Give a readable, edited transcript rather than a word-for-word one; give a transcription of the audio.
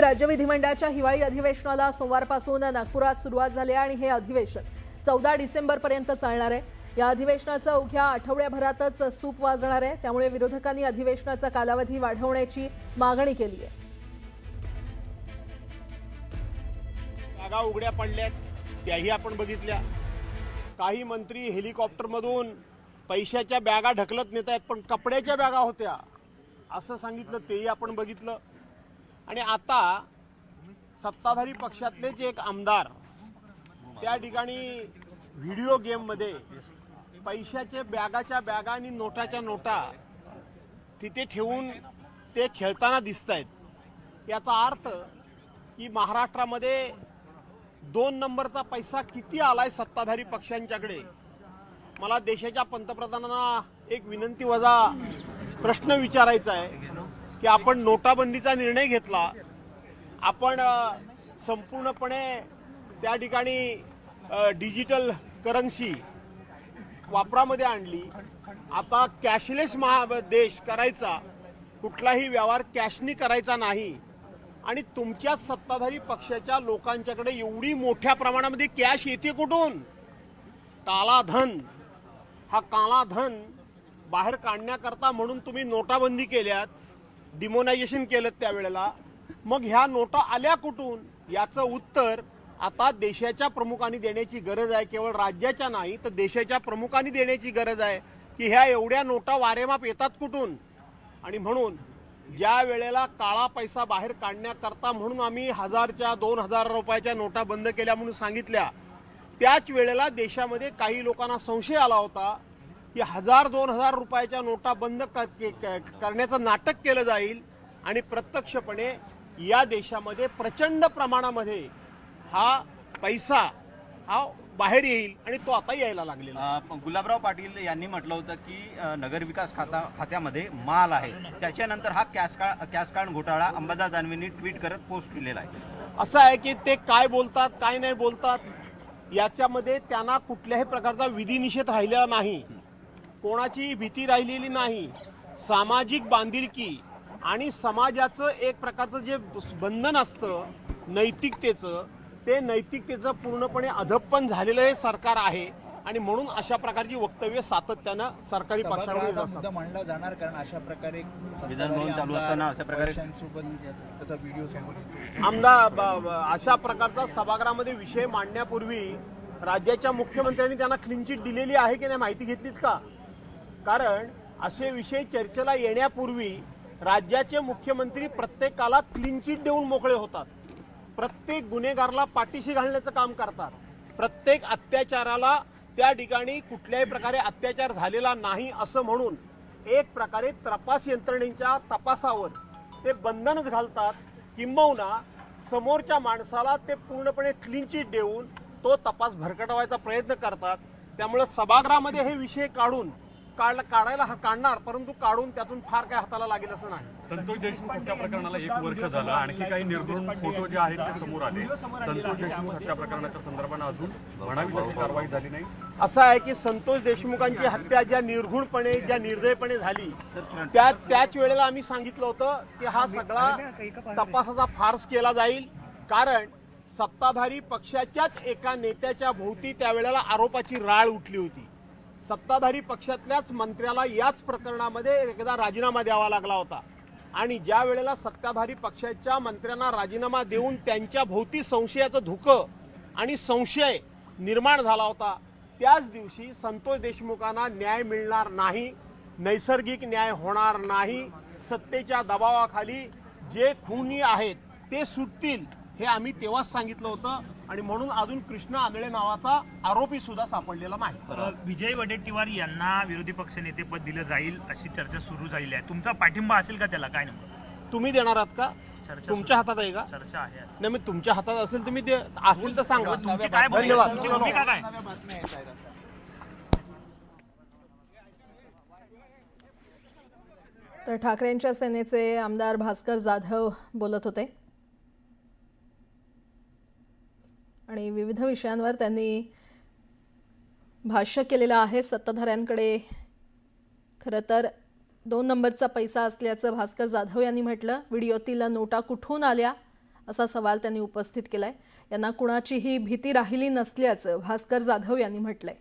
राज्य विधिमंडळाच्या हिवाळी अधिवेशनाला सोमवारपासून नागपुरात सुरुवात झाली आहे आणि हे अधिवेशन 14 डिसेंबरपर्यंत चालणार आहे। या अधिवेशनाचा अवघ्या आठवड्याभरातच सूप वाजणार आहे, त्यामुळे विरोधकांनी अधिवेशनाचा कालावधी वाढवण्याची मागणी केली आहे। जागा उघड्या पडल्यात त्याही आपण बघितल्या। काही मंत्री हेलिकॉप्टरमधून पैशाच्या बॅगा ढकलत नेत आहेत, पण कपड्याच्या बॅगा होत्या असं सांगितलं तेही आपण बघितलं। आणि आता सत्ताधारी पक्षातलेच एक आमदार त्या ठिकाणी व्हिडिओ गेममध्ये पैशाच्या बॅगाच्या बॅगा आणि नोटाच्या नोटा तिथे ठेवून ते खेळताना दिसतायत। याचा अर्थ की महाराष्ट्रामध्ये 2 नंबरचा पैसा किती आलाय सत्ताधारी पक्षांच्याकडे। मला देशाच्या पंतप्रधानांना एक विनंती वजा प्रश्न विचारायचा आहे की आपण नोटाबंदीचा निर्णय घेतला, आपण संपूर्णपणे त्या ठिकाणी डिजिटल करन्सी वापरामध्ये आणली। आता कॅशलेस देश करायचा, कुठलाही व्यवहार कॅशनी करायचा नाही। आणि तुमच्या सत्ताधारी पक्षाच्या लोकांच्याकडे एवढी मोठ्या प्रमाणामध्ये कॅश येते कुठून? काला धन, हा काला धन बाहेर काढण्याकरता म्हणून तुम्ही नोटाबंदी केल्यात, डिमोनायझेशन केलं त्यावेळेला। मग ह्या नोटा आल्या कुठून? याचं उत्तर आता देशाच्या प्रमुखांनी देण्याची गरज आहे। केवळ राज्याच्या नाही तर देशाच्या प्रमुखांनी देण्याची गरज आहे की ह्या एवढ्या नोटा वारेमाप येतात कुठून। आणि म्हणून ज्या वेळेला काळा पैसा बाहेर काढण्याकरता म्हणून आम्ही 1000च्या 2000 रुपयाच्या नोटा बंद केल्या म्हणून सांगितल्या, त्याच वेळेला देशामध्ये काही लोकांना संशय आला होता की 1000-2000 रुपयाच्या नोटा बंद करण्याचं नाटक केलं जाईल आणि प्रत्यक्षपणे या देशामध्ये प्रचंड प्रमाणामध्ये हा पैसा हा बाहेर येईल आणि तो आता यायला लागलेला। गुलाबराव पाटील यांनी म्हटलं होतं की नगरविकास खात्यामध्ये माल आहे, त्याच्यानंतर हा कॅश कार्ड घोटाळा अंबादास दानवेंनी ट्विट करत पोस्ट केलेला आहे। असं आहे की ते काय बोलतात काय नाही बोलतात याच्यामध्ये त्यांना कुठल्याही प्रकारचा विधिनिषेध राहिलेला नाही, कोणाची भीती राहिलेली नाही। सामाजिक बांधिलकी आणि समाजाचं एक प्रकारचं जे बंधन असतं नैतिकतेचं, ते नैतिकतेचं पूर्णपणे अधप्पन झालेलं हे सरकार आहे। आणि म्हणून अशा प्रकारची वक्तव्य सातत्यानं सरकारी पक्षाकडून मांडला जाणार, कारण अशा प्रकारे विधान भवन चालू असताना अशा प्रकारे त्याचा व्हिडिओ अशा प्रकारचा सभागृहामध्ये विषय मांडण्यापूर्वी राज्याच्या मुख्यमंत्र्यांनी त्यांना क्लीन चिट दिलेली आहे की नाही माहिती घेतलीत का? कारण असे विषय चर्चेला येण्यापूर्वी राज्याचे मुख्यमंत्री प्रत्येकाला क्लीन चिट देऊन मोकळे होतात, प्रत्येक गुन्हेगाराला पाठीशी घालण्याचं काम करतात, प्रत्येक अत्याचाराला त्या ठिकाणी कुठल्याही प्रकारे अत्याचार झालेला नाही असं म्हणून एक प्रकारे तपास यंत्रणेच्या तपासावर ते बंधनच घालतात, किंबहुना समोरच्या माणसाला ते पूर्णपणे क्लीन चिट देऊन तो तपास भरकटवायचा प्रयत्न करतात। त्यामुळे सभागृहामध्ये हे विषय काढायला हा काढणार, परंतु काढून त्यातून फार काय हाताला लागेल असं नाही। संतोष देशमुख हत्या प्रकरणाला 1 वर्ष झालं, आणखी काही निर्घृण फोटो जे आहेत ते समोर आले। संतोष देशमुख हत्या प्रकरणाच्या संदर्भाने अजून म्हणावी तशी कारवाई झाली नाही। असं आहे की संतोष देशमुखांची हत्या ज्या निर्घृणपणे ज्या निर्दयपणे झाली त्याच वेळेला आम्ही सांगितलं होतं की हा सगळा तपासाचा फार्स केला जाईल, कारण सत्ताधारी पक्षाच्याच एका नेत्याच्या भोवती त्यावेळेला आरोपाची राळ उठली होती। सत्ताधारी पक्षातल्याच मंत्र्याला याच प्रकरणामध्ये एकदा राजीनामा द्यावा लागला होता आणि ज्या वेळेला सत्ताधारी पक्षाच्या मंत्र्यांना राजीनामा देऊन त्यांच्या भोवती संशयाचं धुकं आणि संशय निर्माण झाला होता, त्याच दिवशी संतोष देशमुखांना न्याय मिळणार नाही, नैसर्गिक न्याय होणार नाही, सत्तेच्या दबावाखाली जे खुनी आहेत ते सुटतील हे आम्ही तेव्हाच सांगितलं होतं। आणि म्हणून अजून कृष्णा आंधळे नावाचा आरोपी सुद्धा सापडलेला नाही। विजय वडेट्टीवार यांना विरोधी पक्षनेतेपद दिलं जाईल अशी चर्चा सुरू झालेली आहे, तुमचा पाठिंबा असेल का त्याला? काय नेमकं तुम्ही देणार आहात का? तुमच्या हातात आहे का? चर्चा आहे नाही, मग तुमच्या हातात असेल तुम्ही असेल तर सांगा। तुमची काय धन्यवाद। तुमची भूमिका काय? तर ठाकरेंच्या सेनेचे आमदार भास्कर जाधव बोलत होते आणि विविध विषयांवर त्यांनी भाष्य केलेलं आहे। सत्ताधाऱ्यांकडे खरं तर 2 नंबरचा पैसा असल्याचं भास्कर जाधव यांनी म्हटलं। व्हिडिओतील नोटा कुठून आल्या असा सवाल त्यांनी उपस्थित केलाय. यांना कुणाचीही भीती राहिली नसल्याचं भास्कर जाधव यांनी म्हटलंय.